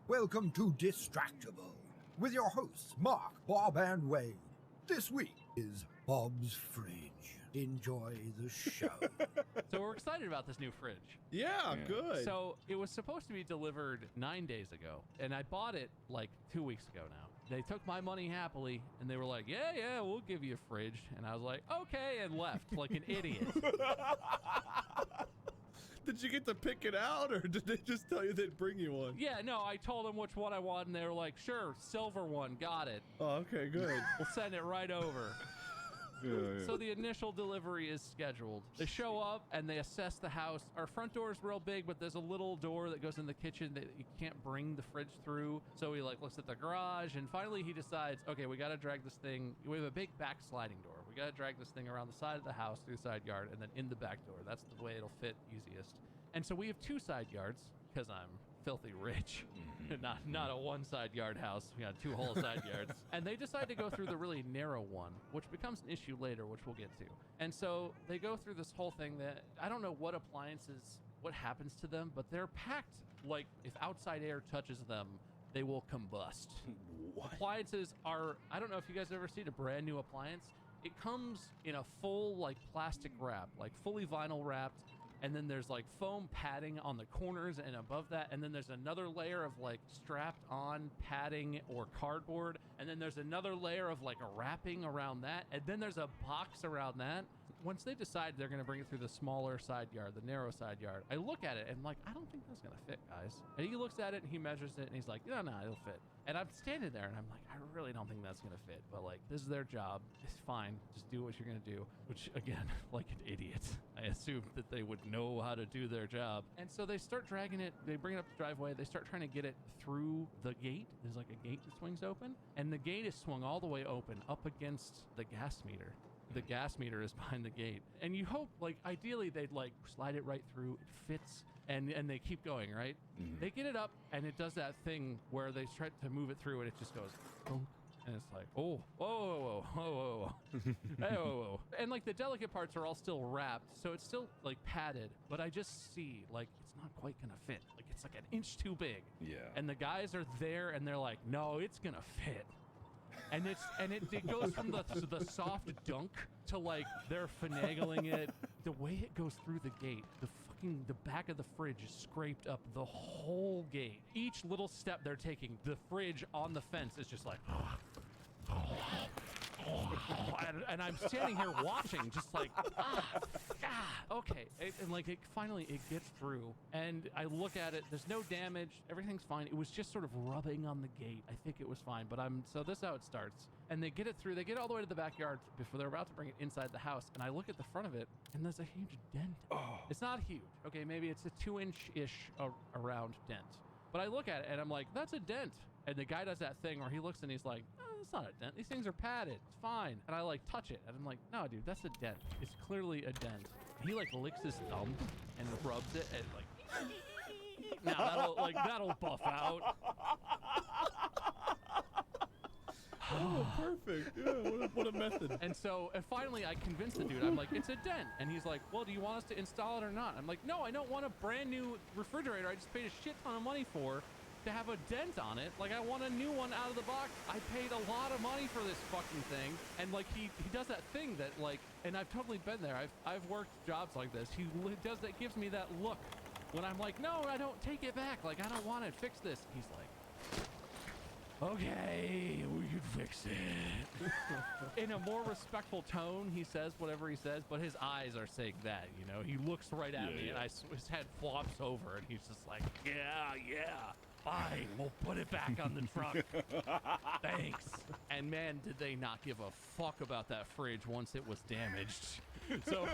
Welcome to Distractible with your hosts, Mark, Bob, and Wade. This week is Bob's Fridge. Enjoy the show. So we're excited about this new fridge. Yeah, good. So it was supposed to be delivered 9 days ago, and I bought it like 2 weeks ago now. They took my money happily, and they were like, yeah, we'll give you a fridge. And I was like, okay, and left like an idiot. Did you get to pick it out, or did they just tell you they'd bring you one? Yeah, no, I told them which one I wanted, and they were like, sure, silver one, got it. Oh, okay, good. We'll send it right over. Yeah. So the initial delivery is scheduled. They show up and they assess the house. Our front door is real big, but there's a little door that goes in the kitchen that you can't bring the fridge through. So he looks at the garage, and finally he decides, okay, we got to drag this thing. We have a big back sliding door. We got to drag this thing around the side of the house through the side yard and then in the back door. That's the way it'll fit easiest. And so we have 2 side yards because I'm filthy rich. Not a one side yard house. We got 2 whole side yards. And they decide to go through the really narrow one, which becomes an issue later, which we'll get to. And so they go through this whole thing that I don't know what appliances, what happens to them, but they're packed like if outside air touches them, they will combust. What? Appliances are, I don't know if you guys have ever seen a brand new appliance. It comes in a full like plastic wrap, like fully vinyl wrapped. And then there's like foam padding on the corners and above that. And then there's another layer of like strapped on padding or cardboard. And then there's another layer of like a wrapping around that. And then there's a box around that. Once they decide they're going to bring it through the smaller side yard, the narrow side yard, I look at it and I'm like, I don't think that's going to fit, guys. And he looks at it and he measures it and he's like, no, it'll fit. And I'm standing there and I'm like, I really don't think that's going to fit. But like, this is their job. It's fine. Just do what you're going to do. Which again, like an idiot, I assumed that they would know how to do their job. And so they start dragging it. They bring it up the driveway. They start trying to get it through the gate. There's like a gate that swings open. And the gate is swung all the way open up against the gas meter. The gas meter is behind the gate. And you hope, like, ideally they'd like slide it right through. It fits and they keep going, right? Mm-hmm. They get it up and it does that thing where they try to move it through and it just goes, boom. And it's like, oh, whoa. Hey, whoa. And like the delicate parts are all still wrapped. So it's still like padded, but I just see like, it's not quite gonna fit. Like it's like an inch too big. Yeah. And the guys are there and they're like, no, it's gonna fit. And it goes from the soft dunk to like they're finagling it. The way it goes through the gate, the back of the fridge is scraped up the whole gate. Each little step they're taking, the fridge on the fence is just like and I'm standing here watching, just like, okay. And like, finally it gets through, and I look at it. There's no damage. Everything's fine. It was just sort of rubbing on the gate. I think it was fine, but so this is how it starts. And they get it through. They get all the way to the backyard before they're about to bring it inside the house. And I look at the front of it, and there's a huge dent. Oh. It's not huge. Okay, maybe it's a 2-inch-ish around dent. But I look at it, and I'm like, that's a dent. And the guy does that thing where he looks and he's like, it's not a dent. These things are padded. It's fine. And I like touch it. And I'm like, no, dude, that's a dent. It's clearly a dent. He like licks his thumb and rubs it and like, now that'll buff out. Oh, perfect. Yeah, what a method. And finally I convinced the dude. I'm like, it's a dent. And he's like, well, do you want us to install it or not? I'm like, no, I don't want a brand new refrigerator I just paid a shit ton of money for to have a dent on it. Like, I want a new one out of the box. I paid a lot of money for this fucking thing. And like, he does that thing that like, and I've totally been there. I've worked jobs like this. He does that, gives me that look when I'm like, no, I don't, take it back. Like, I don't want it. Fix this. He's like, okay, we can fix it. In a more respectful tone, he says whatever he says, but his eyes are saying that, you know. He looks right at me, and his head flops over, and he's just like, yeah, fine, we'll put it back on the truck. Thanks. And man, did they not give a fuck about that fridge once it was damaged. So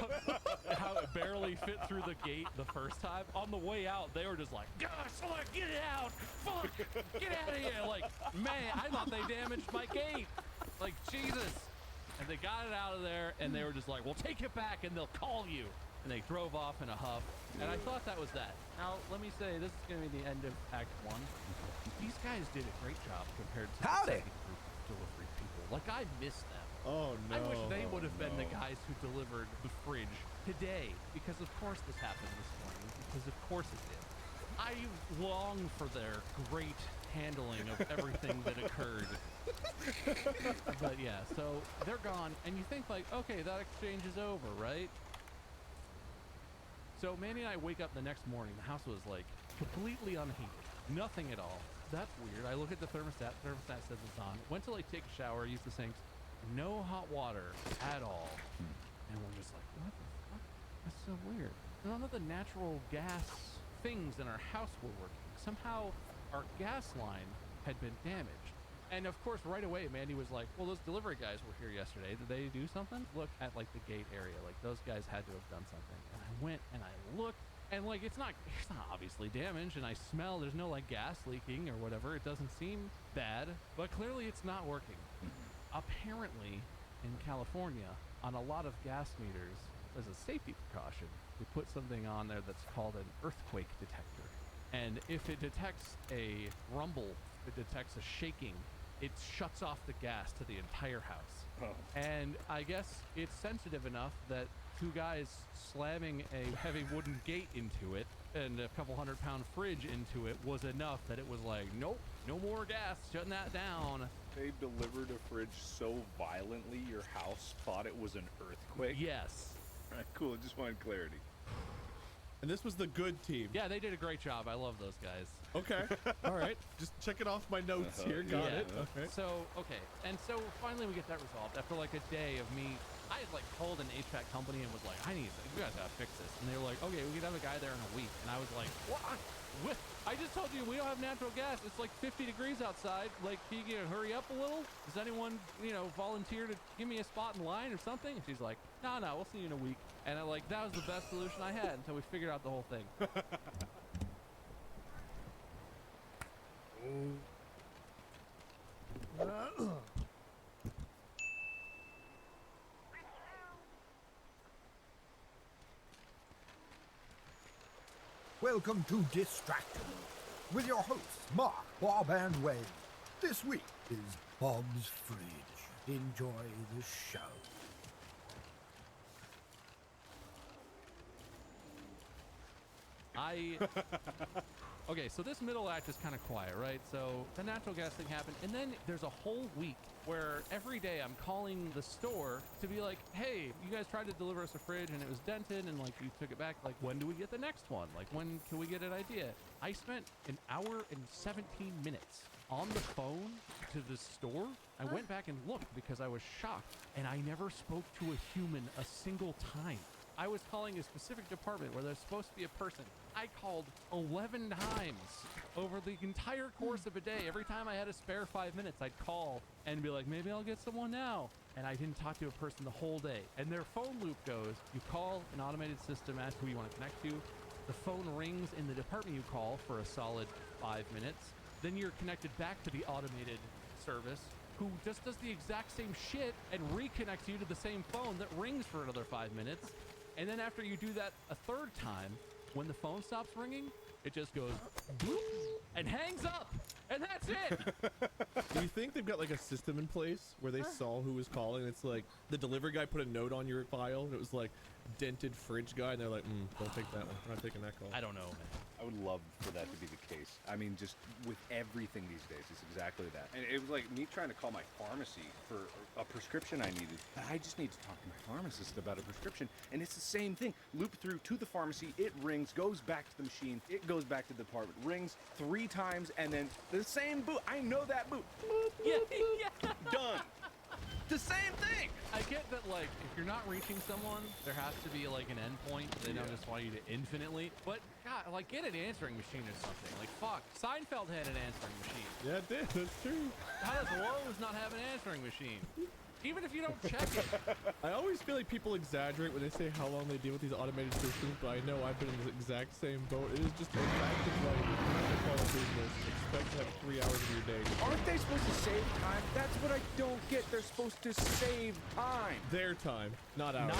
how it barely fit through the gate the first time. On the way out, they were just like, gosh, look, get it out. Fuck, get out of here. Like, man, I thought they damaged my gate. Like, Jesus. And they got it out of there, and they were just like, we'll take it back, and they'll call you. And they drove off in a huff. And I thought that was that. Now, let me say, this is going to be the end of Act 1. These guys did a great job compared to the second group of delivery people. Like, I miss them. Oh, no. I wish they would have been the guys who delivered the fridge today. Because, of course, this happened this morning. Because, of course, it did. I long for their great handling of everything that occurred. But yeah, so they're gone, and you think like, okay, that exchange is over, right? So Mandy and I wake up the next morning. The house was like completely unheated, nothing at all. That's weird. I look at the thermostat. Thermostat says it's on. Went to like take a shower, use the sinks. No hot water at all. And we're just like, what the fuck? That's so weird. None of the natural gas things in our house were working. Somehow our gas line had been damaged. And of course, right away, Mandy was like, well, those delivery guys were here yesterday. Did they do something? Look at like the gate area. Like those guys had to have done something. And I went and I looked, and like it's not obviously damaged, and I smell there's no like gas leaking or whatever. It doesn't seem bad, but clearly it's not working. Apparently in California, on a lot of gas meters, as a safety precaution, we put something on there that's called an earthquake detector. And if it detects a rumble, it detects a shaking, it shuts off the gas to the entire house. Oh. And I guess it's sensitive enough that two guys slamming a heavy wooden gate into it and a couple 100-pound fridge into it was enough that it was like, nope, no more gas, shutting that down. They delivered a fridge so violently your house thought it was an earthquake? Yes. All right, cool. Just wanted clarity. And this was the good team. Yeah, they did a great job. I love those guys. Okay. All right. Just check it off my notes here. Got Yeah. it. Okay. So, okay. And so finally we get that resolved after like a day of me. I had like called an HVAC company and was like, you guys gotta fix this. And they were like, okay, we can have a guy there in a week. And I was like, what? I just told you we don't have natural gas. It's like 50 degrees outside. Like, can you hurry up a little? Does anyone, volunteer to give me a spot in line or something? And she's like, no, we'll see you in a week. And that was the best solution I had until we figured out the whole thing. Welcome to Distractible with your hosts, Mark, Bob, and Wade. This week is Bob's Fridge. Enjoy the show. Okay, so this middle act is kind of quiet, right? So the natural gas thing happened, and then there's a whole week where every day I'm calling the store to be like, hey, you guys tried to deliver us a fridge and it was dented and like you took it back. Like, when do we get the next one? Like, when can we get an idea? I spent an hour and 17 minutes on the phone to the store. I went back and looked because I was shocked, and I never spoke to a human a single time. I was calling a specific department where there's supposed to be a person. I called 11 times over the entire course of a day. Every time I had a spare 5 minutes, I'd call and be like, maybe I'll get someone now. And I didn't talk to a person the whole day. And their phone loop goes, you call an automated system, ask who you want to connect to. The phone rings in the department you call for a solid 5 minutes. Then you're connected back to the automated service, who just does the exact same shit and reconnects you to the same phone that rings for another 5 minutes. And then after you do that a third time, when the phone stops ringing, it just goes boop and hangs up. And that's it. Do you think they've got like a system in place where they saw who was calling? It's like the delivery guy put a note on your file and it was like dented fridge guy, and they're like, don't take that one. We're not taking that call. I don't know, man. I would love for that to be the case. I mean, just with everything these days, it's exactly that. And it was like me trying to call my pharmacy for a prescription I needed. I just need to talk to my pharmacist about a prescription, and it's the same thing. Loop through to the pharmacy, it rings, goes back to the machine, it goes back to the department, rings 3 times, and then the same boot. I know that boot. Boop, boop, boop. Yeah. Done. The same thing. I get that, like, if you're not reaching someone, there has to be, like, an endpoint. They don't just want you to infinitely. But, God, like, get an answering machine or something. Like, fuck. Seinfeld had an answering machine. Yeah, it did. That's true. How does Lowe's not have an answering machine? Even if you don't check it. I always feel like people exaggerate when they say how long they deal with these automated systems, but I know I've been in the exact same boat. It is just a fact of life. If you're a small business, expect to have 3 hours of your day. Aren't they supposed to save time? That's what I don't get. They're supposed to save time. Their time, not ours. Not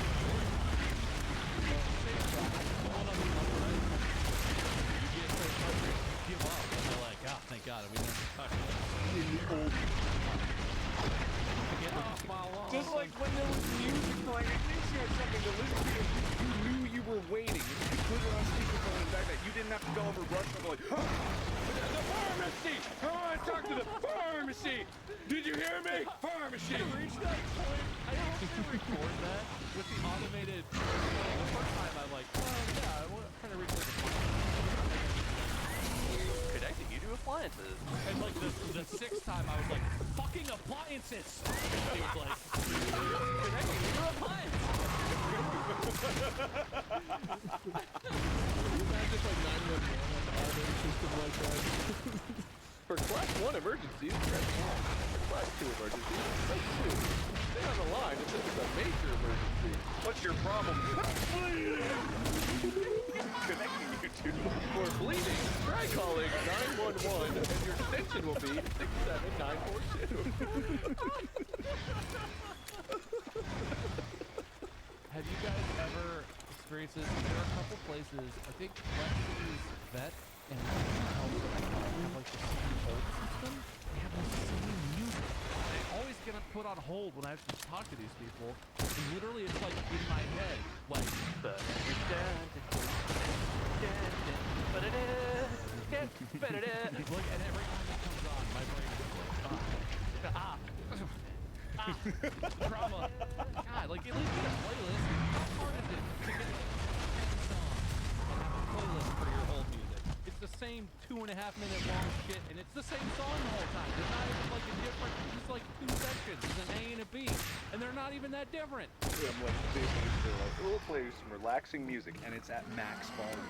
give up. And they're like, oh, thank God. We never touched it. In the old Get off my lawn. Just like when there was music playing, at least you had something to listen to. You knew you were waiting. You could put it on speakerphone and back that. You didn't have to go over brush. I'm like, huh? The pharmacy! I want to talk to the pharmacy! Did you hear me? Pharmacy! I reached that point. I hope they record that with the automated. The first time I'm like, oh yeah, I'm trying to reach like a Connecting you to appliances. and like the sixth time I was like, fucking appliances. He was like, Connecting you to appliances. Imagine like 911 on the automated system like that. For class 1 emergencies, press 1. For class 2 emergencies, press 2. Stay on the line if this is a major emergency. What's your problem? Connecting you to. For bleeding, try calling 911 and your extension will be 67942. have you guys ever experienced this? There are a couple places. I think Lexi's vet and have like the same hold system. They have the same music. I always get put on hold when I have to talk to these people. And literally, it's like in my head, like. Look, and every time it comes on, my brain is like, drama. God, like at least get a playlist. How hard is it to get 10 songs and have a playlist for your whole music? It's the same 2.5-minute long shit, and it's the same song the whole time. There's not even like a different. It's like 2 sections. There's an A and a B, and they're not even that different. I'm like, they're like, we'll play some relaxing music, and it's at max volume.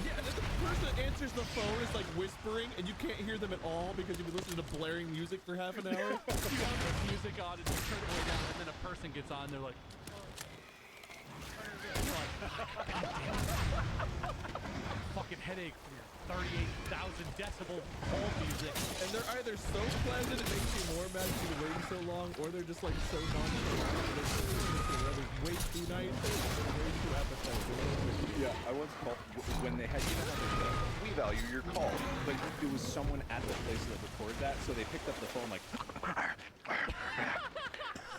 Yeah, and then the person that answers the phone is like whispering, and you can't hear them at all because you've been listening to blaring music for half an hour. You have this music on, and you turn it way down, and then a person gets on, they're like. Fucking headache from your 38,000 decibel hold music. And they're either so pleasant it makes you more mad because you're waiting so long, or they're just like so nonchalant that they're way too nice, or way too apathetic. Yeah, I once called when they had, you know how we value your call, but it was someone at the place that recorded that, so they picked up the phone like,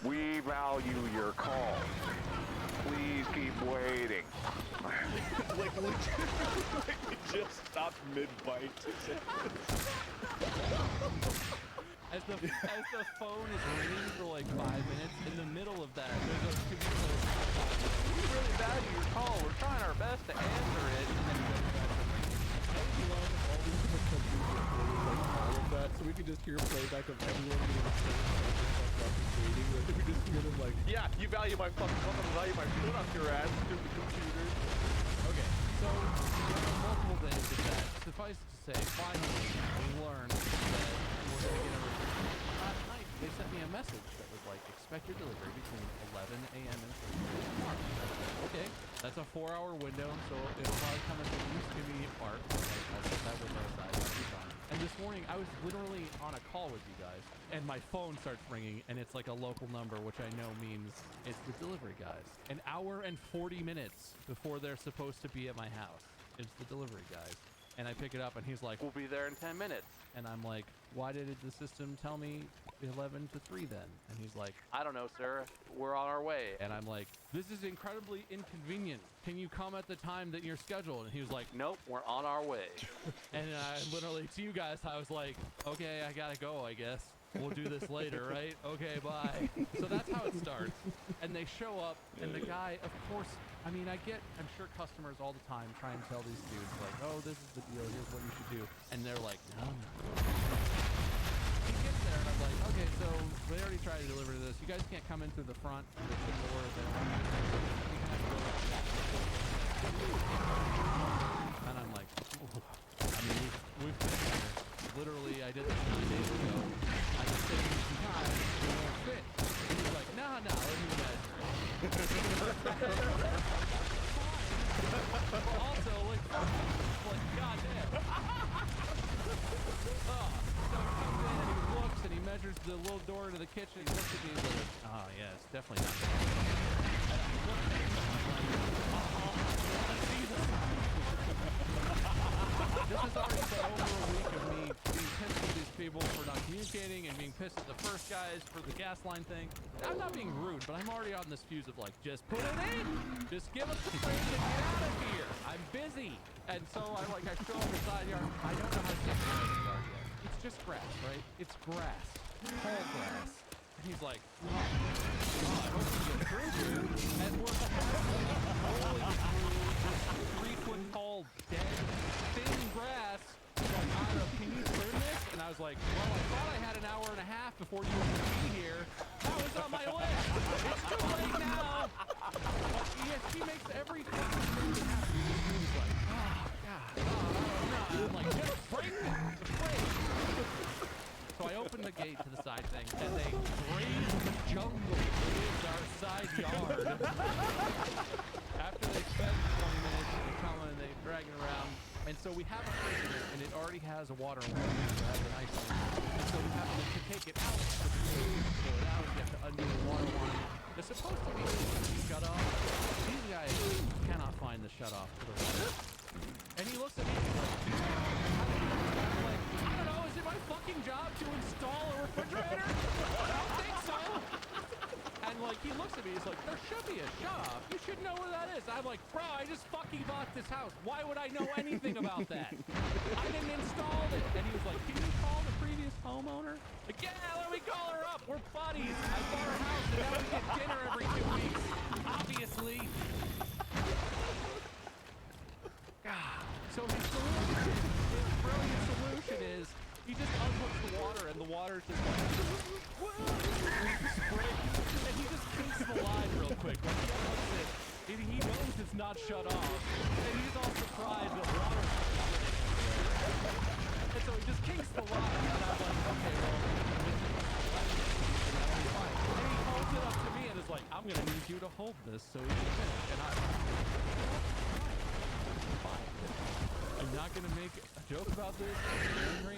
we value your call. Please keep waiting. like we just stopped mid-bite to say As the phone is ringing for like 5 minutes, in the middle of that, there's a computer. We really value your call. We're trying our best to answer it. And then you go back to ringing. I would love if all these different countries recorded like all of that, so we could just hear a playback of everyone getting the same waiting. Like we just hear them like, Yeah, you value my fucking phone. I value my foot off your ass, stupid computer. Okay, so there are multiple things with that. Suffice it to say, finally, we learned that we're going to get a refrigerator. Last night, they sent me a message that was like, expect your delivery between 11 a.m. and 3 p.m. tomorrow. Okay, that's a 4-hour window, so it'll probably come at the least convenient part. I'll set that window aside, that'll be fine. And this morning, I was literally on a call with you guys, and my phone starts ringing, and it's like a local number, which I know means it's the delivery guys. An hour and 40 minutes before they're supposed to be at my house. It's the delivery guys. And I pick it up, and he's like, We'll be there in 10 minutes. and I'm like, why did the system tell me 11 to 3 then? And he's like, I don't know, sir. We're on our way. and I'm like, this is incredibly inconvenient. Can you come at the time that you're scheduled? And he was like, Nope, we're on our way. and I literally, to you guys, I was like, okay, I gotta go, I guess. We'll do this later, right? Okay, bye. So that's how it starts. And they show up, and the guy, of course, I mean, I'm sure customers all the time try and tell these dudes, like, oh, this is the deal, here's what you should do. And they're like, no. He gets there, and I'm like, okay, so they already tried to deliver this. You guys can't come in through the front, the door, they don't want you to. You can have to go and I'm like, oh. I mean, we've been there. Literally, I did this 9 days ago. I just saved you some time. It won't fit. And he's like, nah, let me measure it. But also, like, goddamn. So he comes in and he looks and he measures the little door to the kitchen. He looks at me and he's like, oh, yeah, it's definitely not that. And I look at him and I'm like, let's see this. This has already been over a week of me being pissed at these people Distractible for not communicating and being pissed at the first guys for the gas line thing. I'm not being rude, but I'm already on this fuse of like, just put it in. Just give us the fridge and get out of here. I'm busy. And so I show him the side yard. I don't know how to take care of the yard yet. It's just grass, right? It's grass. Tall grass. And he's like, oh, I hope you get through here. And we're rolling through 3 foot tall, dead, thin grass. Like, I don't know, can you prune this? And I was like, well, I thought I had an hour and a half before you were going to be here. That was on my list. It's too late now. But he makes every fucking thing that happens. He's like, oh, God, no. I'm like, just break the fridge. So I opened the gate to the side thing, and they grazed the jungle in our side yard. After they spent 20 minutes, they come and they drag it around. And so we have a fridge in it, and it already has a water line. So it has an ice line. And so we have to take it out. So pull it out, you have to undo the water line. There's supposed to be a shut off. These guys cannot find the shut off for the water. And he looks at me and he's like, I'm like, I don't know, is it my fucking job to install a refrigerator? I don't think so. And like, he looks at me, he's like, there should be a shut off. You should know where that is. I'm like, bro, I just fucking bought this house. Why would I know anything about that? I didn't install it. And he was like, can you call the previous homeowner? Like, yeah, let me call her up. We're buddies. I bought her house and now we get dinner every 2 weeks. Obviously. God. So his solution, his brilliant solution is he just unhooks the water and the water's just like spray. And he just kinks the line real quick. Like he unhooks it. And he knows it's not shut off. And he's all surprised that water's coming in. And so he just kinks the line. And I'm like, okay, well, fine. And he holds it up to me and is like, I'm gonna need you to hold this so we can finish. And I'm fine. I'm not gonna make a joke about this. Henry,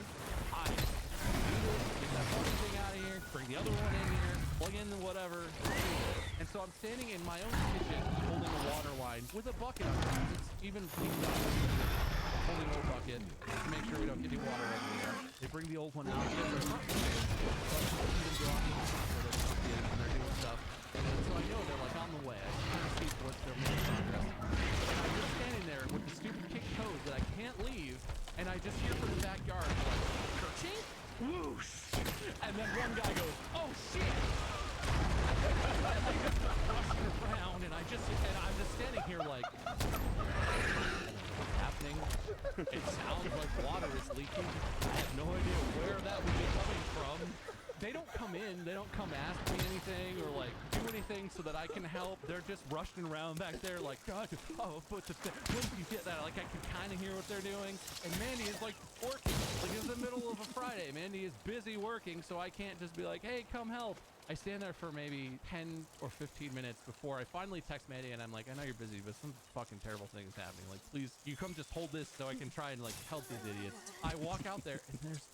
I get that fucking thing out of here, bring the other one in here, plug in the whatever. And so I'm standing in my own kitchen holding a water line with a bucket on it. It's even cleaned up. Holding an old bucket to make sure we don't get any water everywhere. They bring the old one out. Get their and they're doing stuff. And so I know they're like on the way. I just kind of see what's their main progress. I'm just standing there with the stupid kick hose that I can't leave, and I just hear from the backyard like, ching, whoosh, and then one guy goes, oh shit, and they just rushing around, and I'm just standing here like, what's happening? It sounds like water is leaking. I have no idea where that would be coming from. They don't come in, they don't come ask me anything or like do anything so that I can help. They're just rushing around back there like, God, oh, when did you get that? Like I can kind of hear what they're doing. And Mandy is like working, like it's the middle of a Friday. Mandy is busy working, so I can't just be like, hey, come help. I stand there for maybe 10 or 15 minutes before I finally text Mandy and I'm like, I know you're busy, but some fucking terrible thing is happening. Like, please, you come just hold this so I can try and like help these idiots. I walk out there and there's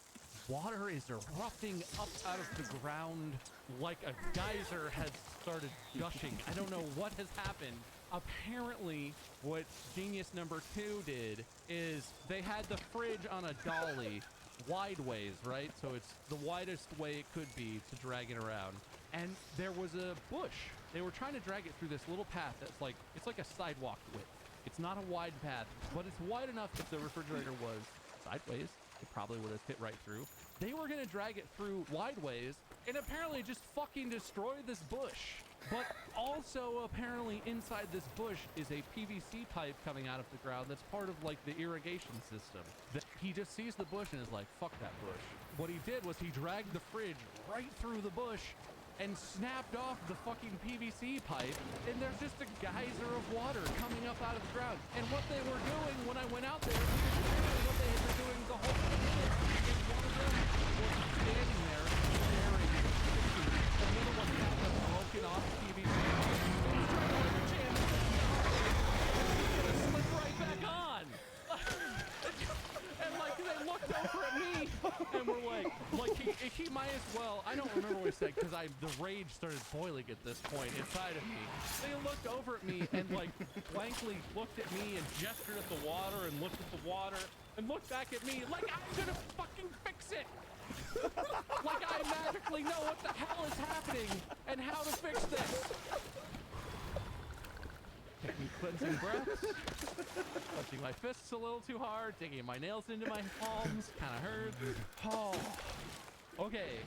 water is erupting up out of the ground like a geyser has started gushing. I don't know what has happened. Apparently, what genius number 2 did is they had the fridge on a dolly, wide ways, right? So it's the widest way it could be to drag it around. And there was a bush. They were trying to drag it through this little path that's like, it's like a sidewalk width. It's not a wide path, but it's wide enough if the refrigerator was sideways. It probably would have fit right through. They were gonna drag it through wide ways and apparently just fucking destroy this bush. But also apparently inside this bush is a PVC pipe coming out of the ground that's part of like the irrigation system. He just sees the bush and is like, fuck that bush. What he did was he dragged the fridge right through the bush and snapped off the fucking PVC pipe, and there's just a geyser of water coming up out of the ground. And what they were doing when I went out there was literally what they had been doing the whole time. And one of them was standing there staring at the kitchen, and the other one had the broken off PVC pipe. And he's trying to like jam it. And it slipped right back on. And like they looked over at me and were like he might as well. I don't remember what he said because the rage started boiling at this point inside of me. They looked over at me and like blankly looked at me and gestured at the water and looked at the water and looked back at me like I'm gonna fucking fix it. Like I magically know what the hell is happening and how to fix this. Taking cleansing breaths, touching my fists a little too hard, digging my nails into my palms, kind of hurt. Oh, okay.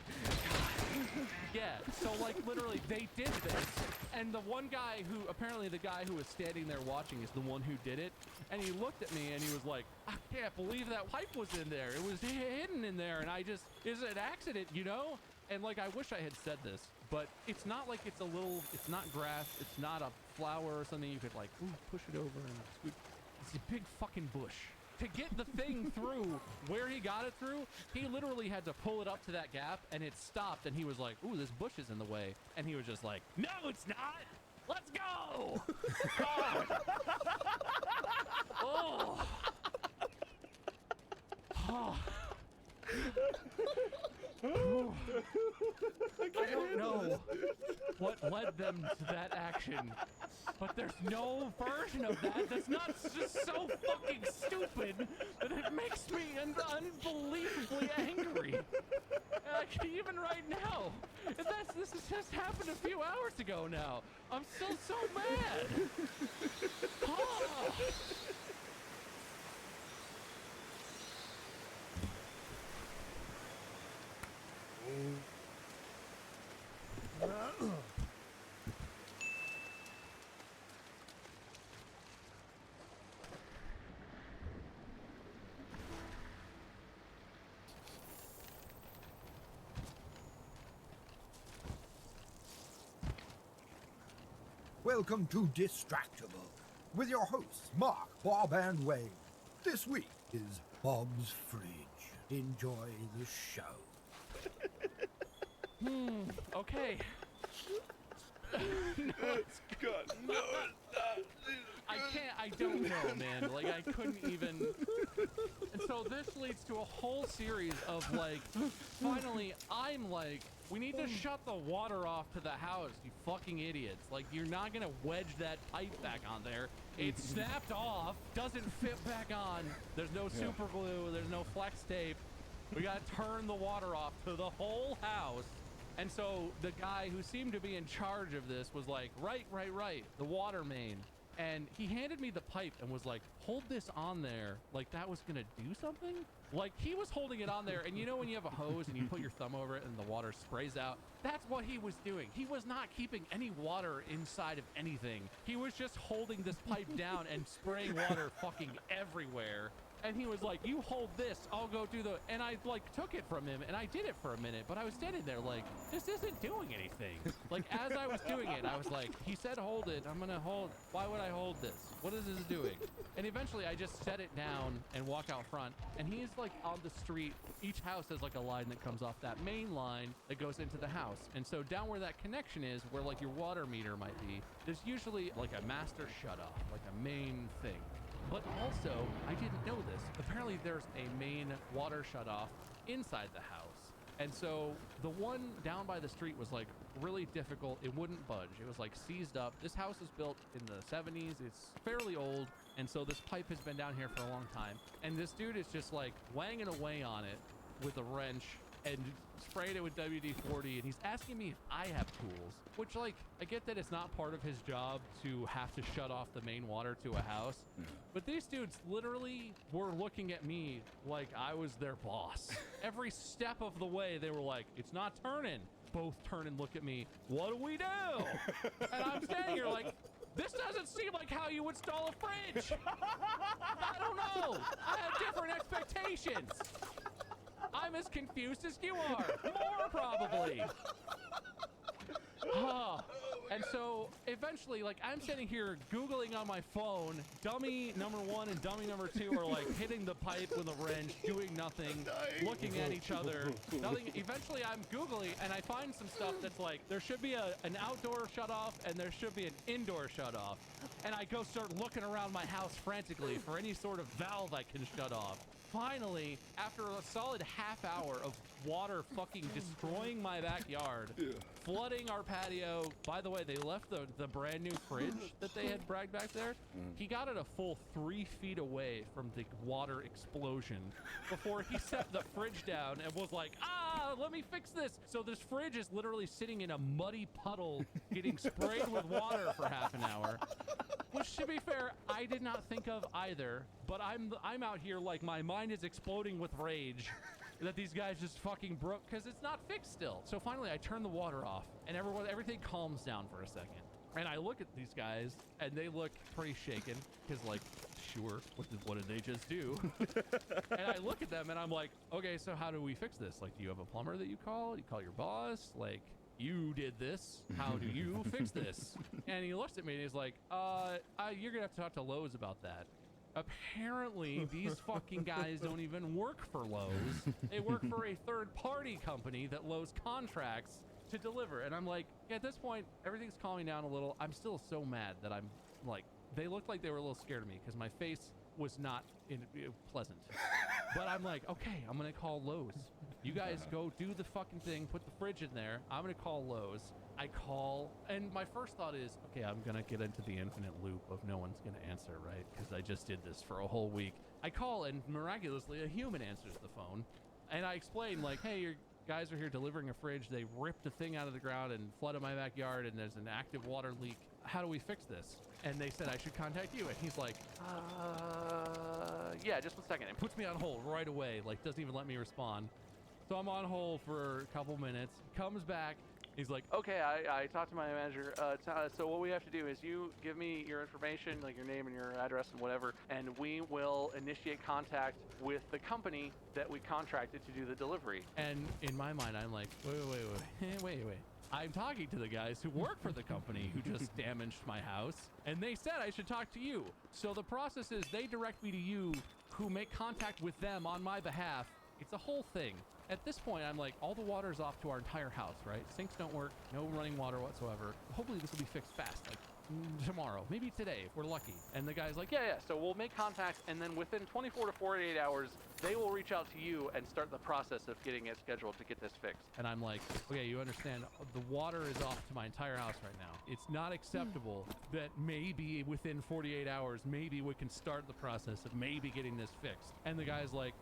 Yeah, so like literally they did this, and the one guy who, apparently the guy who was standing there watching is the one who did it, and he looked at me and he was like, I can't believe that pipe was in there. It was hidden in there, and it's an accident, you know? And like, I wish I had said this, but it's not like it's not grass, it's not a flower or something you could like, ooh, push it over and scoot. It's a big fucking bush. To get the thing through where he got it through, he literally had to pull it up to that gap, and it stopped, and he was like, ooh, this bush is in the way. And he was just like, no, it's not. Let's go. God. Oh. Oh. I don't know what led them to that action, but there's no version of that that's not just so fucking stupid that it makes me unbelievably angry. Even right now, this has just happened a few hours ago now. I'm still so mad. Oh. Welcome to Distractible, with your hosts, Mark, Bob, and Wayne. This week is Bob's Fridge. Enjoy the show. Okay. God, no, I don't know, man. Like, I couldn't even. And so this leads to a whole series of, like, finally, I'm like, we need to shut the water off to the house, you fucking idiots. Like, you're not gonna wedge that pipe back on there. It's snapped off, doesn't fit back on. There's no super glue, there's no flex tape. We gotta turn the water off to the whole house. And so the guy who seemed to be in charge of this was like, right, the water main. And he handed me the pipe and was like, hold this on there like that was gonna do something. Like he was holding it on there, and you know when you have a hose and you put your thumb over it and the water sprays out? That's what he was doing. He was not keeping any water inside of anything. He was just holding this pipe down and spraying water fucking everywhere. And he was like, you hold this, I'll go do the, and I like took it from him and I did it for a minute, but I was standing there like, this isn't doing anything. Like as I was doing it, I was like, he said, hold it, I'm gonna hold, why would I hold this? What is this doing? And eventually I just set it down and walk out front, and he's like on the street. Each house has like a line that comes off that main line that goes into the house. And so down where that connection is, where like your water meter might be, there's usually like a master shutoff, like a main thing. But also, I didn't know this. Apparently there's a main water shutoff inside the house. And so the one down by the street was like really difficult. It wouldn't budge. It was like seized up. This house was built in the 70s. It's fairly old. And so this pipe has been down here for a long time. And this dude is just like wanging away on it with a wrench and spraying it with WD-40, and he's asking me if I have tools, which like I get that it's not part of his job to have to shut off the main water to a house, but these dudes literally were looking at me like I was their boss. Every step of the way they were like, it's not turning. Both turn and look at me, what do we do? And I'm standing here like, this doesn't seem like how you install a fridge. I don't know, I had different expectations. I'm as confused as you are. More probably. And so eventually, like, I'm sitting here Googling on my phone. Dummy number 1 and dummy number 2 are like hitting the pipe with a wrench, doing nothing, looking at each other. Nothing. Eventually, I'm Googling and I find some stuff that's like, there should be an outdoor shutoff and there should be an indoor shutoff. And I go start looking around my house frantically for any sort of valve I can shut off. Finally, after a solid half hour of water fucking destroying my backyard, flooding our patio. By the way, they left the brand new fridge that they had bragged back there. He got it a full 3 feet away from the water explosion before he set the fridge down and was like, let me fix this. So this fridge is literally sitting in a muddy puddle getting sprayed with water for half an hour. Which, to be fair, I did not think of either, but I'm out here like my mind is exploding with rage that these guys just fucking broke, because it's not fixed still. So finally I turn the water off and everything calms down for a second. And I look at these guys and they look pretty shaken because, like, sure, what did they just do? And I look at them and I'm like, okay, so how do we fix this? Like, do you have a plumber that you call? Do you call your boss? Like, you did this. How do you fix this? And he looks at me and he's like, you're gonna have to talk to Lowe's about that. Apparently, these fucking guys don't even work for Lowe's. They work for a third-party company that Lowe's contracts to deliver. And I'm like, at this point, everything's calming down a little. I'm still so mad that I'm like, they looked like they were a little scared of me because my face was not pleasant. But I'm like, okay, I'm gonna call Lowe's. You guys go do the fucking thing, put the fridge in there. I'm gonna call Lowe's. I call, and my first thought is, okay, I'm gonna get into the infinite loop of no one's gonna answer, right? Because I just did this for a whole week. I call, and miraculously, a human answers the phone. And I explain, like, hey, your guys are here delivering a fridge. They ripped the thing out of the ground and flooded my backyard, and there's an active water leak. How do we fix this? And they said I should contact you. And he's like, yeah, just 1 second. And puts me on hold right away, like doesn't even let me respond. So I'm on hold for a couple minutes, comes back. He's like, okay, I talked to my manager. So what we have to do is you give me your information, like your name and your address and whatever, and we will initiate contact with the company that we contracted to do the delivery. And in my mind, I'm like, wait. I'm talking to the guys who work for the company who just damaged my house, and they said I should talk to you. So the process is they direct me to you, who make contact with them on my behalf. It's a whole thing. At this point, I'm like, all the water's off to our entire house, right? Sinks don't work, no running water whatsoever. Hopefully this will be fixed fast, like tomorrow, maybe today, if we're lucky. And the guy's like, yeah, so we'll make contact, and then within 24 to 48 hours, they will reach out to you and start the process of getting it scheduled to get this fixed. And I'm like, okay, you understand, the water is off to my entire house right now. It's not acceptable that maybe within 48 hours, maybe we can start the process of maybe getting this fixed. And the guy's like,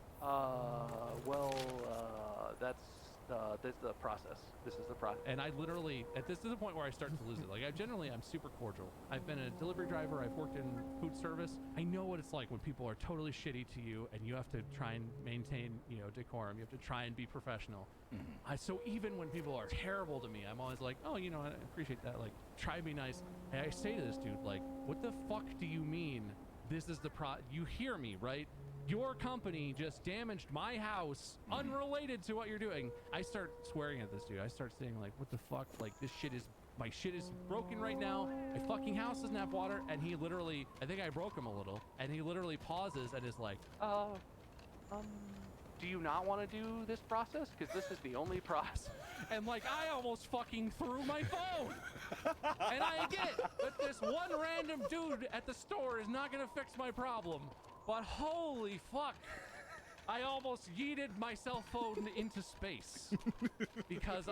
this is the process. This is the process. And I literally, this is the point where I start to lose it. Like, I'm super cordial. I've been a delivery driver. I've worked in food service. I know what it's like when people are totally shitty to you and you have to try and maintain, decorum. You have to try and be professional. Mm-hmm. So even when people are terrible to me, I'm always like, oh, I appreciate that. Like, try and be nice. And I say to this dude, like, what the fuck do you mean? This is the you hear me, right? Your company just damaged my house, unrelated to what you're doing. I start swearing at this dude. I start saying, like, what the fuck? Like, my shit is broken right now. My fucking house doesn't have water. And he literally, I think I broke him a little. And he literally pauses and is like, do you not want to do this process? Because this is the only process. And like, I almost fucking threw my phone. And I get that this one random dude at the store is not gonna fix my problem. But holy fuck, I almost yeeted my cell phone into space because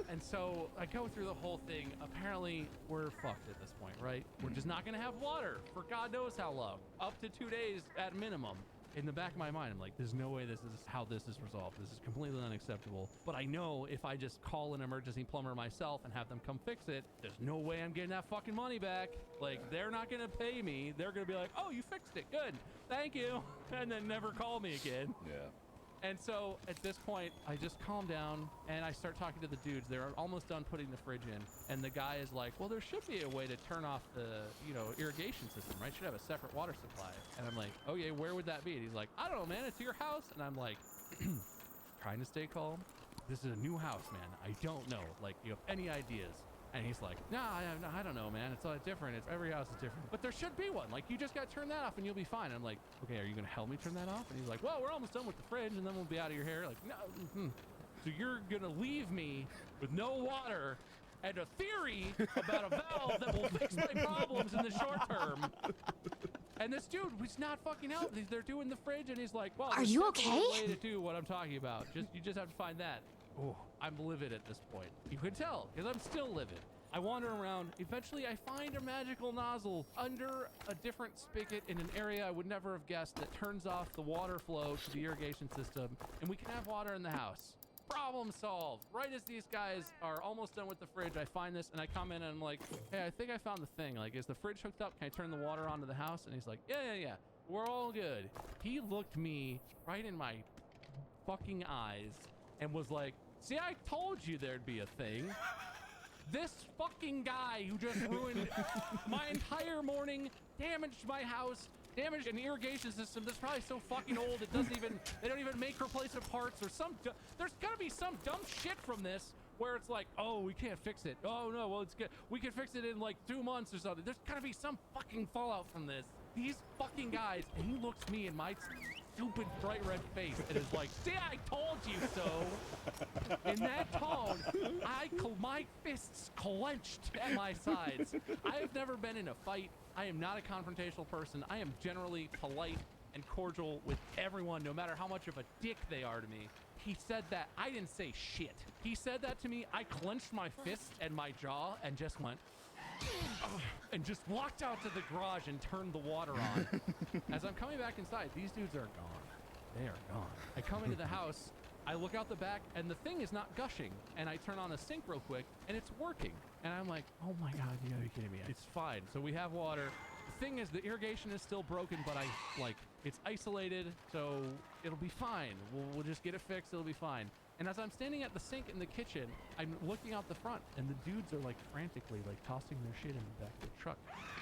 and so I go through the whole thing. Apparently we're fucked at this point, right? We're just not gonna have water for God knows how long, up to 2 days at minimum. In the back of my mind, I'm like, there's no way this is how this is resolved. This is completely unacceptable. But I know if I just call an emergency plumber myself and have them come fix it, there's no way I'm getting that fucking money back. Like, they're not gonna pay me. They're gonna be like, oh, you fixed it, good, thank you, and then never call me again. Yeah. And so at this point, I just calm down and I start talking to the dudes. They're almost done putting the fridge in. And the guy is like, well, there should be a way to turn off the, irrigation system, right? Should have a separate water supply. And I'm like, okay, where would that be? And he's like, I don't know, man. It's your house. And I'm like, trying to stay calm. This is a new house, man. I don't know. Like, you have any ideas? And he's like, nah, I don't know, man. It's different. Every house is different. But there should be one. Like, you just got to turn that off and you'll be fine. I'm like, okay, are you going to help me turn that off? And he's like, well, we're almost done with the fridge and then we'll be out of your hair. Like, no. So you're going to leave me with no water and a theory about a valve that will fix my problems in the short term. And this dude was not fucking out. They're doing the fridge, and he's like, well, Are there's you definitely okay? a way to do what I'm talking about. You just have to find that. Oh, I'm livid at this point. You can tell, because I'm still livid. I wander around. Eventually, I find a magical nozzle under a different spigot in an area I would never have guessed that turns off the water flow to the irrigation system, and we can have water in the house. Problem solved. Right as these guys are almost done with the fridge, I find this and I come in and I'm like, hey, I think I found the thing. Like, is the fridge hooked up? Can I turn the water onto the house? And he's like, yeah. We're all good. He looked me right in my fucking eyes and was like, see, I told you there'd be a thing. This fucking guy who just ruined my entire morning, damaged my house, damaged an irrigation system that's probably so fucking old it doesn't even, they don't even make replacement parts or there's gotta be some dumb shit from this where it's like, oh, we can't fix it. Oh no, well it's good. We can fix it in like 2 months or something. There's gotta be some fucking fallout from this. These fucking guys, and he looks me in my stupid bright red face and is like, see, I told you so. In that tone, my fists clenched at my sides. I have never been in a fight. I am not a confrontational person. I am generally polite and cordial with everyone, no matter how much of a dick they are to me. He said that. I didn't say shit. He said that to me. I clenched my fist and my jaw and just went, and just walked out to the garage and turned the water on. As I'm coming back inside, these dudes are gone. They are gone. I come into the house, I look out the back, and the thing is not gushing. And I turn on the sink real quick, and it's working. And I'm like, oh my God, you gotta be kidding me. It's fine. So we have water. The thing is, the irrigation is still broken, but it's isolated, so it'll be fine. We'll just get it fixed, it'll be fine. And as I'm standing at the sink in the kitchen, I'm looking out the front, and the dudes are like frantically like tossing their shit in the back of the truck,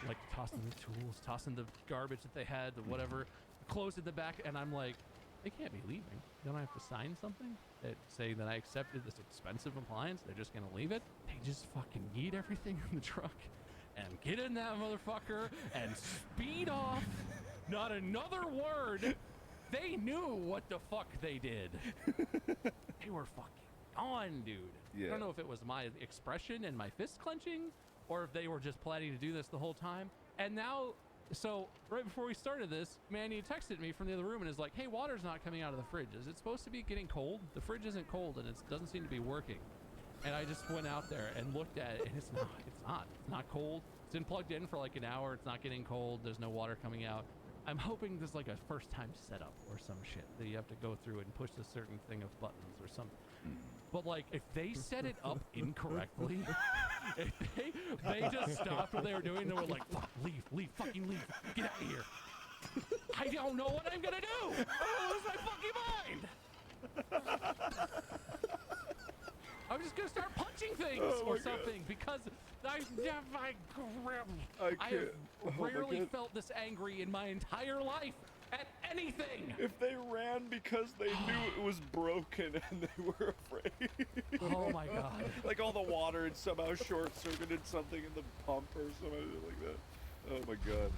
like tossing the tools, tossing the garbage that they had, the whatever, clothes in the back, and I'm like, they can't be leaving. Don't I have to sign something that saying that I accepted this expensive appliance? They're just gonna leave it? They just fucking yeet everything in the truck and get in that motherfucker and speed off. Not another word. They knew what the fuck they did. They were fucking gone, dude. Yeah. I don't know if it was my expression and my fist clenching or if they were just planning to do this the whole time. And now, so right before we started this, Manny texted me from the other room and is like, hey, water's not coming out of the fridge. Is it supposed to be getting cold? The fridge isn't cold and it doesn't seem to be working. And I just went out there and looked at it and it's not cold. It's been plugged in for like an hour. It's not getting cold. There's no water coming out. I'm hoping there's like a first time setup or some shit that you have to go through and push a certain thing of buttons or something. But like if they set it up incorrectly, if they just stopped what they were doing and were like, fuck, leave, fucking leave, get out of here. I don't know what I'm gonna do. I lose my fucking mind. I'm just gonna start punching things or something because I have rarely felt this angry in my entire life at anything. If they ran because they knew it was broken and they were afraid. Oh my God. Like all the water had somehow short-circuited something in the pump or something like that. Oh my God.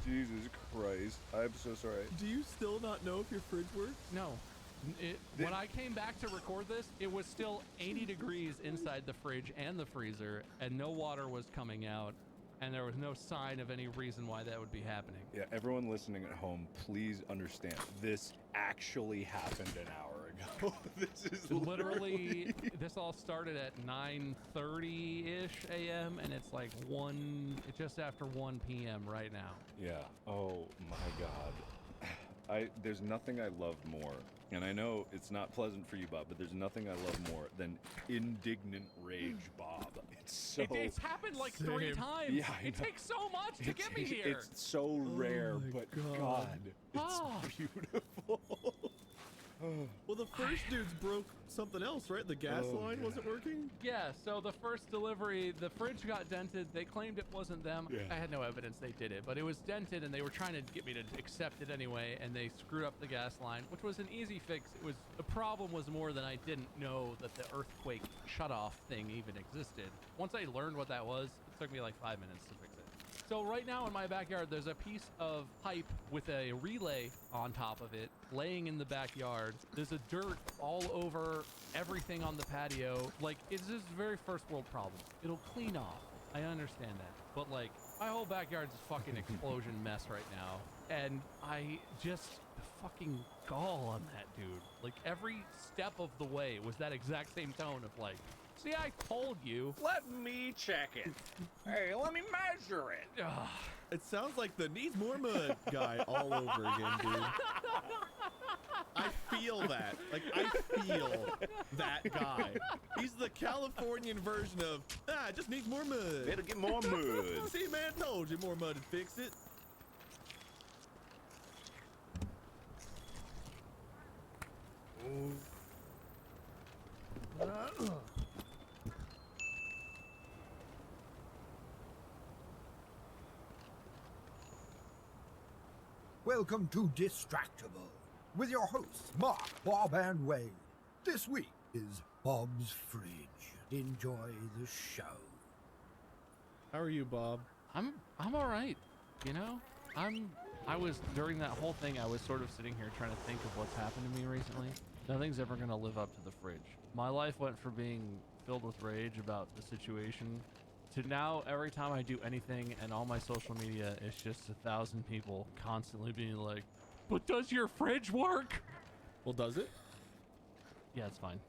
Jesus Christ. I'm so sorry. Do you still not know if your fridge works? No. When I came back to record this, it was still 80 degrees inside the fridge and the freezer, and no water was coming out, and there was no sign of any reason why that would be happening. Yeah, everyone listening at home, please understand. This actually happened an hour ago. This is literally, this all started at 9:30-ish a.m., and it's like just after 1 p.m. right now. Yeah. Oh my God. There's nothing I love more, and I know it's not pleasant for you, Bob, but there's nothing I love more than indignant rage, Bob. It's so... It's happened like 3 times. Yeah, it takes so much to get me here. It's so rare, but God, Oh. it's beautiful. Well, the first dudes broke something else, right? The gas line wasn't working? Yeah, so the first delivery, the fridge got dented. They claimed it wasn't them. Yeah. I had no evidence they did it, but it was dented and they were trying to get me to accept it anyway, and they screwed up the gas line, which was an easy fix. The problem was more than I didn't know that the earthquake shutoff thing even existed. Once I learned what that was, it took me like 5 minutes to fix it. So right now in my backyard, there's a piece of pipe with a relay on top of it laying in the backyard. There's a dirt all over everything on the patio. Like, it's just very first world problem. It'll clean off. I understand that, but like my whole backyard's a fucking explosion mess right now, and I just the fucking gall on that dude. Like every step of the way was that exact same tone of like, see, I told you. Let me check it. Hey, let me measure it. Ugh. It sounds like the needs more mud guy all over again, dude. I feel that. Like, I feel that guy. He's the Californian version of, it just needs more mud. Better get more mud. See, man, told you more mud would fix it. Welcome to Distractible, with your hosts, Mark, Bob, and Wayne. This week is Bob's Fridge. Enjoy the show. How are you, Bob? I'm all right. You know, I was during that whole thing. I was sort of sitting here trying to think of what's happened to me recently. Nothing's ever gonna live up to the fridge. My life went from being filled with rage about the situation to now every time I do anything and all my social media, it's just 1,000 people constantly being like, "But does your fridge work?" Well, does it? Yeah, it's fine.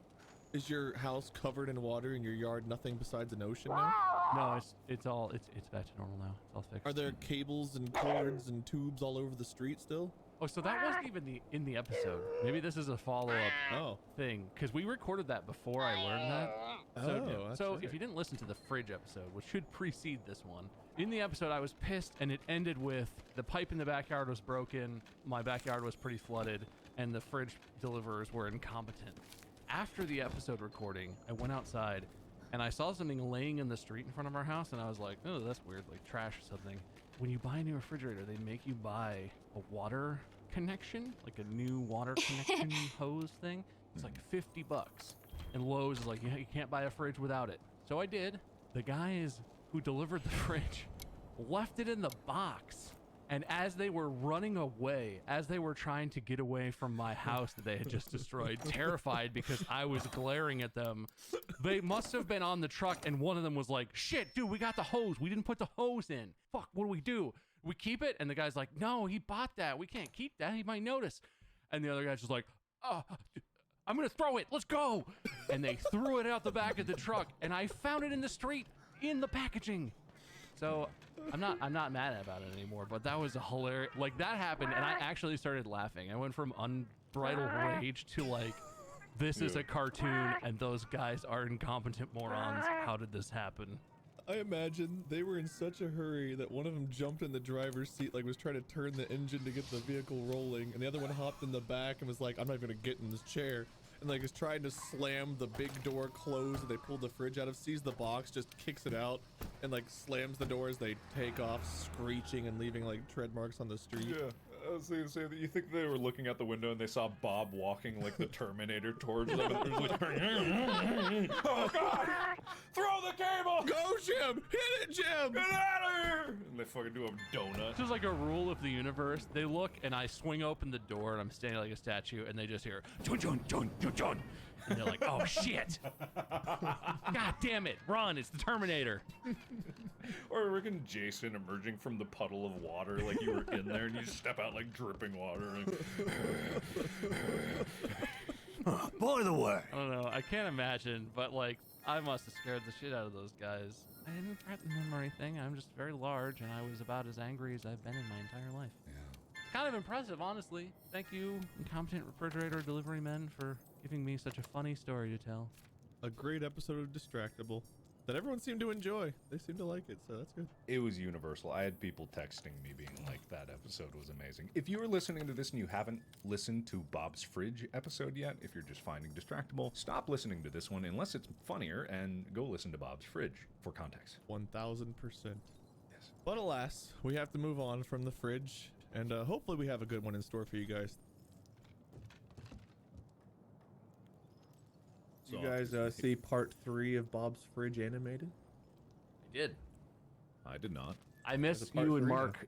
Is your house covered in water and your yard nothing besides an ocean now? No, it's back to normal now. It's all fixed. Are there cables and cords and tubes all over the street still? Oh, so that wasn't even in the episode. Maybe this is a follow-up thing, because we recorded that before I learned that. So right. if you didn't listen to the fridge episode, which should precede this one, in the episode I was pissed, and it ended with the pipe in the backyard was broken, my backyard was pretty flooded, and the fridge deliverers were incompetent. After the episode recording, I went outside and I saw something laying in the street in front of our house, and I was like, oh, that's weird, like trash or something. When you buy a new refrigerator, they make you buy a water connection, like a new water connection hose thing. It's like $50. And Lowe's is like, you can't buy a fridge without it. So I did. The guys who delivered the fridge left it in the box. And as they were running away, as they were trying to get away from my house that they had just destroyed, terrified because I was glaring at them, they must have been on the truck, and one of them was like, shit, dude, we got the hose. We didn't put the hose in. Fuck, what do we do? We keep it? And the guy's like, no, he bought that. We can't keep that. He might notice. And the other guy's just like, oh, I'm going to throw it. Let's go. And they threw it out the back of the truck, and I found it in the street in the packaging. So I'm not mad about it anymore, but that was a hilarious, like that happened and I actually started laughing. I went from unbridled rage to like, this is a cartoon and those guys are incompetent morons. How did this happen? I imagine they were in such a hurry that one of them jumped in the driver's seat, like was trying to turn the engine to get the vehicle rolling, and the other one hopped in the back and was like, I'm not gonna get in this chair. And like is trying to slam the big door closed that they pulled the fridge out of, sees the box, just kicks it out, and like slams the door as they take off, screeching and leaving like tread marks on the street. Yeah, I was going to say that you think they were looking out the window and they saw Bob walking like the Terminator towards them. And it was like, oh God! Throw the cable! Go, Jim! Hit it, Jim! Get out of here! And they fucking do a donut. This is like a rule of the universe. They look and I swing open the door and I'm standing like a statue and they just hear, John, John, John, John, John. And they're like, oh shit. God damn it. Run, it's the Terminator. Or freaking Jason emerging from the puddle of water like you were in there and you step out like dripping water. By the way, I don't know. I can't imagine, but like, I must have scared the shit out of those guys. I didn't threaten them or anything. I'm just very large, and I was about as angry as I've been in my entire life. Yeah. Kind of impressive, honestly. Thank you, incompetent refrigerator delivery men, for giving me such a funny story to tell. A great episode of Distractible that everyone seemed to enjoy. They seemed to like it, so that's good. It was universal. I had people texting me being like, that episode was amazing. If you are listening to this and you haven't listened to Bob's Fridge episode yet, if you're just finding Distractible, stop listening to this one unless it's funnier and go listen to Bob's Fridge for context. 1000%. Yes. But alas, we have to move on from the fridge, and hopefully we have a good one in store for you guys. You guys see part 3 of Bob's Fridge animated? I did. I did not. I miss part you and 3 Mark